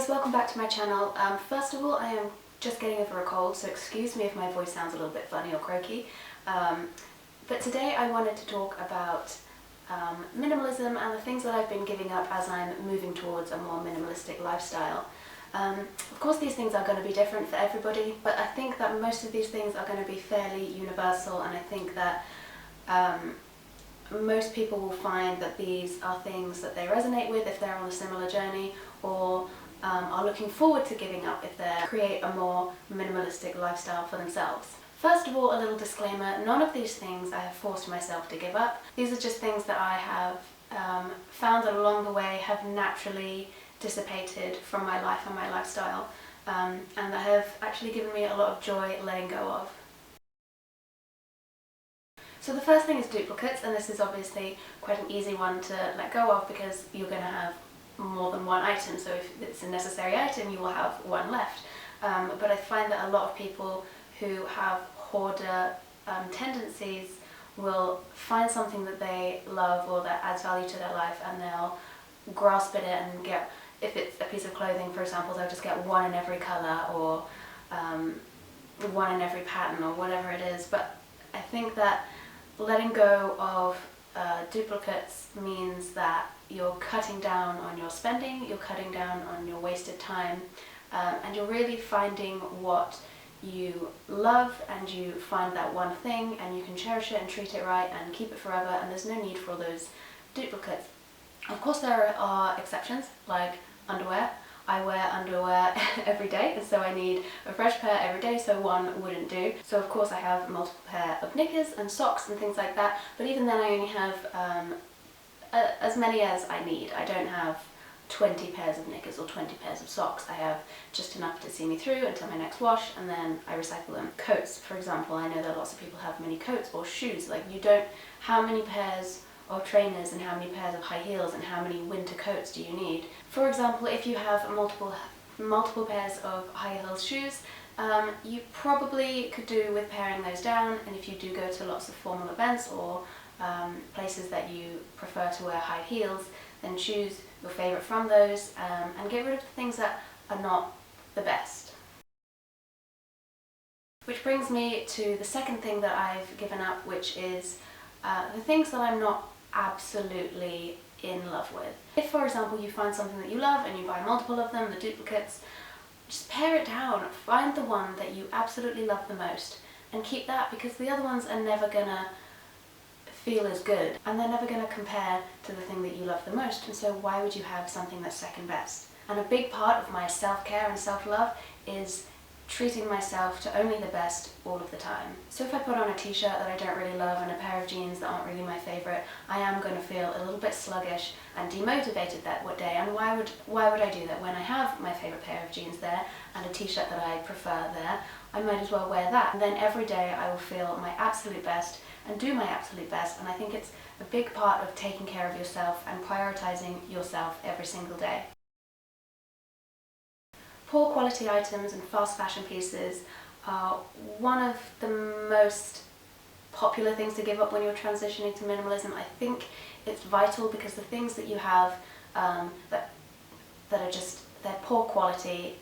guys, welcome back to my channel. First of all, I am just getting over a cold, so excuse me if my voice sounds a little bit funny or croaky. But today I wanted to talk about minimalism and the things that I've been giving up as I'm moving towards a more minimalistic lifestyle. Of course these things are going to be different for everybody, but I think that most of these things are going to be fairly universal, and I think that most people will find that these are things that they resonate with if they're on a similar journey, or are looking forward to giving up if they create a more minimalistic lifestyle for themselves. First of all, a little disclaimer, none of these things I have forced myself to give up. These are just things that I have found that along the way have naturally dissipated from my life and my lifestyle, and that have actually given me a lot of joy letting go of. So the first thing is duplicates, and this is obviously quite an easy one to let go of because you're going to have more than one item, so if it's a necessary item you will have one left. But I find that a lot of people who have hoarder tendencies will find something that they love or that adds value to their life, and they'll grasp at it and get, if it's a piece of clothing for example, they'll just get one in every colour or one in every pattern or whatever it is. But I think that letting go of duplicates means that you're cutting down on your spending, you're cutting down on your wasted time, and you're really finding what you love, and you find that one thing and you can cherish it and treat it right and keep it forever, and there's no need for all those duplicates. Of course there are exceptions, like underwear. I wear underwear every day, and so I need a fresh pair every day, so one wouldn't do. So of course I have multiple pair of knickers and socks and things like that, but even then I only have as many as I need. I don't have 20 pairs of knickers or 20 pairs of socks. I have just enough to see me through until my next wash, and then I recycle them. Coats, for example, I know that lots of people have many coats, or shoes. Like, you don't, how many pairs of trainers and how many pairs of high heels and how many winter coats do you need? For example, if you have multiple pairs of high heels shoes, you probably could do with paring those down, and if you do go to lots of formal events or places that you prefer to wear high heels, then choose your favourite from those, and get rid of the things that are not the best. Which brings me to the second thing that I've given up, which is the things that I'm not absolutely in love with. If, for example, you find something that you love and you buy multiple of them, the duplicates, just pare it down. Find the one that you absolutely love the most and keep that, because the other ones are never gonna feel as good and they're never gonna compare to the thing that you love the most, and so why would you have something that's second best? And a big part of my self-care and self-love is treating myself to only the best all of the time. So if I put on a t-shirt that I don't really love and a pair of jeans that aren't really my favourite, I am going to feel a little bit sluggish and demotivated that day. And why would I do that when I have my favourite pair of jeans there and a t-shirt that I prefer there? I might as well wear that. And then every day I will feel my absolute best and do my absolute best, and I think it's a big part of taking care of yourself and prioritising yourself every single day. Poor quality items and fast fashion pieces are one of the most popular things to give up when you're transitioning to minimalism. I think it's vital because the things that you have that are just, they're poor quality,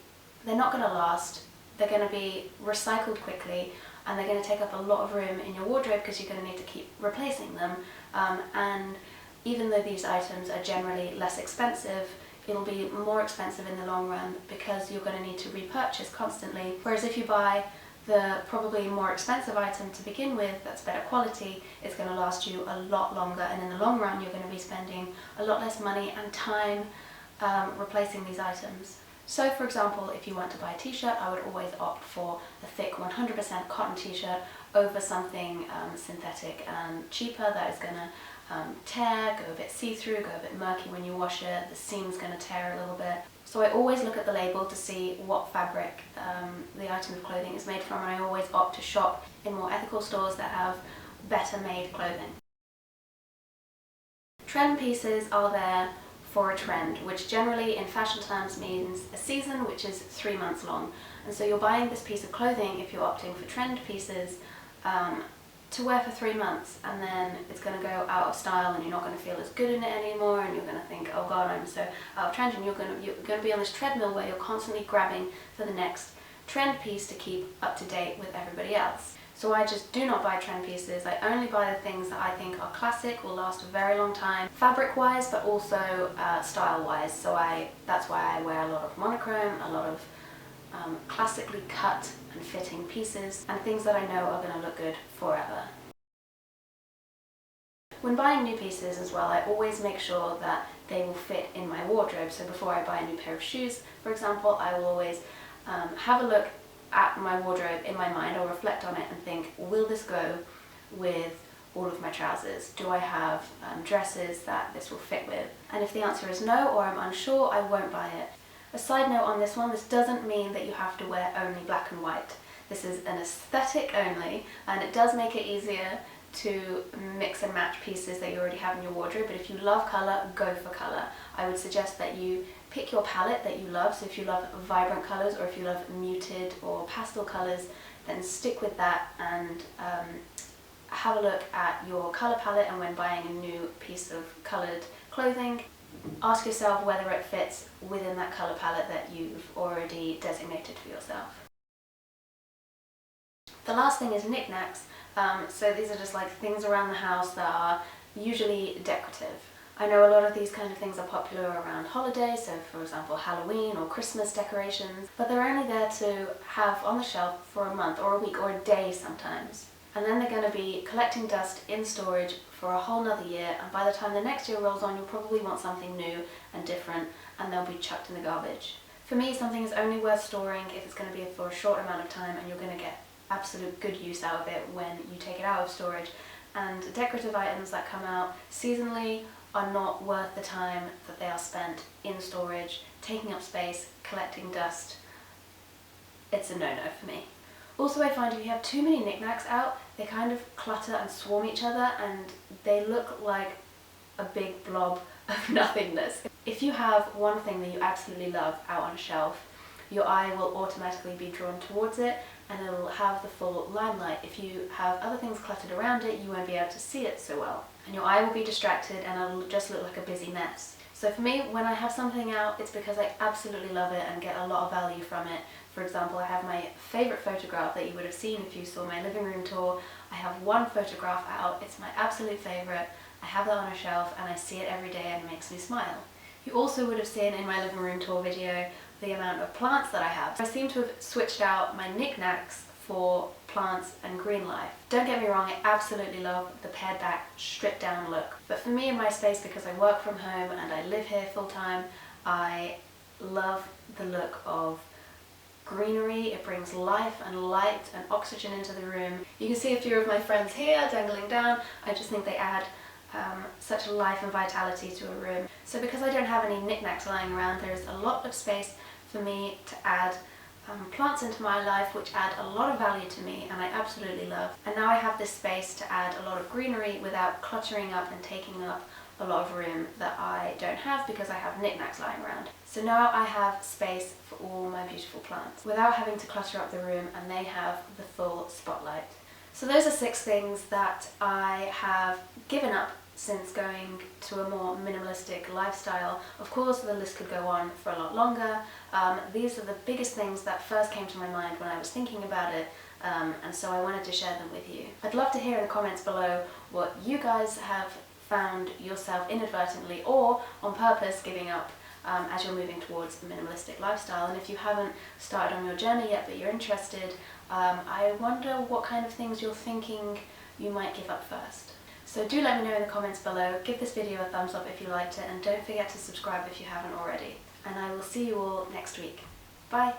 they're not going to last, they're going to be recycled quickly, and they're going to take up a lot of room in your wardrobe because you're going to need to keep replacing them. And even though these items are generally less expensive, it'll be more expensive in the long run because you're going to need to repurchase constantly. Whereas if you buy the probably more expensive item to begin with that's better quality, it's going to last you a lot longer, and in the long run you're going to be spending a lot less money and time replacing these items. So for example, if you want to buy a t-shirt, I would always opt for a thick 100% cotton t-shirt over something synthetic and cheaper that is going to tear, go a bit see-through, go a bit murky when you wash it, the seam's going to tear a little bit. So I always look at the label to see what fabric the item of clothing is made from, and I always opt to shop in more ethical stores that have better made clothing. Trend pieces are there for a trend, which generally in fashion terms means a season, which is 3 months long. And so you're buying this piece of clothing, if you're opting for trend pieces, to wear for 3 months, and then it's going to go out of style and you're not going to feel as good in it anymore, and you're going to think, oh god, I'm so out of trend, and you're going to be on this treadmill where you're constantly grabbing for the next trend piece to keep up to date with everybody else. So I just do not buy trend pieces. I only buy the things that I think are classic, will last a very long time, fabric wise, but also style wise. So that's why I wear a lot of monochrome, a lot of classically cut and fitting pieces, and things that I know are going to look good forever. When buying new pieces as well, I always make sure that they will fit in my wardrobe. So before I buy a new pair of shoes, for example, I will always have a look at my wardrobe in my mind, or reflect on it and think, will this go with all of my trousers? Do I have dresses that this will fit with? And if the answer is no, or I'm unsure, I won't buy it. A side note on this one, this doesn't mean that you have to wear only black and white. This is an aesthetic only, and it does make it easier to mix and match pieces that you already have in your wardrobe, but if you love colour, go for colour. I would suggest that you pick your palette that you love, so if you love vibrant colours, or if you love muted or pastel colours, then stick with that, and have a look at your colour palette, and when buying a new piece of coloured clothing, ask yourself whether it fits within that colour palette that you've already designated for yourself. The last thing is knickknacks. So these are just like things around the house that are usually decorative. I know a lot of these kind of things are popular around holidays, so for example Halloween or Christmas decorations, but they're only there to have on the shelf for a month or a week or a day sometimes. And then they're going to be collecting dust in storage for a whole nother year, and by the time the next year rolls on, you'll probably want something new and different, and they'll be chucked in the garbage. For me, something is only worth storing if it's going to be for a short amount of time and you're going to get absolute good use out of it when you take it out of storage. And decorative items that come out seasonally are not worth the time that they are spent in storage, taking up space, collecting dust. It's a no-no for me. Also, I find if you have too many knickknacks out, they kind of clutter and swarm each other, and they look like a big blob of nothingness. If you have one thing that you absolutely love out on a shelf, your eye will automatically be drawn towards it, and it will have the full limelight. If you have other things cluttered around it, you won't be able to see it so well, and your eye will be distracted, and it'll just look like a busy mess. So for me, when I have something out, it's because I absolutely love it and get a lot of value from it. For example, I have my favourite photograph that you would have seen if you saw my living room tour. I have one photograph out, it's my absolute favourite. I have that on a shelf and I see it every day and it makes me smile. You also would have seen in my living room tour video the amount of plants that I have. I seem to have switched out my knickknacks for plants and green life. Don't get me wrong, I absolutely love the pared back, stripped down look. But for me in my space, because I work from home and I live here full time, I love the look of greenery. It brings life and light and oxygen into the room. You can see a few of my friends here dangling down. I just think they add such a life and vitality to a room. So because I don't have any knickknacks lying around, there's a lot of space for me to add plants into my life, which add a lot of value to me and I absolutely love. And now I have this space to add a lot of greenery without cluttering up and taking up a lot of room that I don't have because I have knickknacks lying around. So now I have space for all my beautiful plants without having to clutter up the room, and they have the full spotlight. So those are 6 things that I have given up since going to a more minimalistic lifestyle. Of course, the list could go on for a lot longer. These are the biggest things that first came to my mind when I was thinking about it, and so I wanted to share them with you. I'd love to hear in the comments below what you guys have found yourself inadvertently or on purpose giving up as you're moving towards a minimalistic lifestyle. And if you haven't started on your journey yet but you're interested, I wonder what kind of things you're thinking you might give up first. So do let me know in the comments below, give this video a thumbs up if you liked it, and don't forget to subscribe if you haven't already. And I will see you all next week. Bye!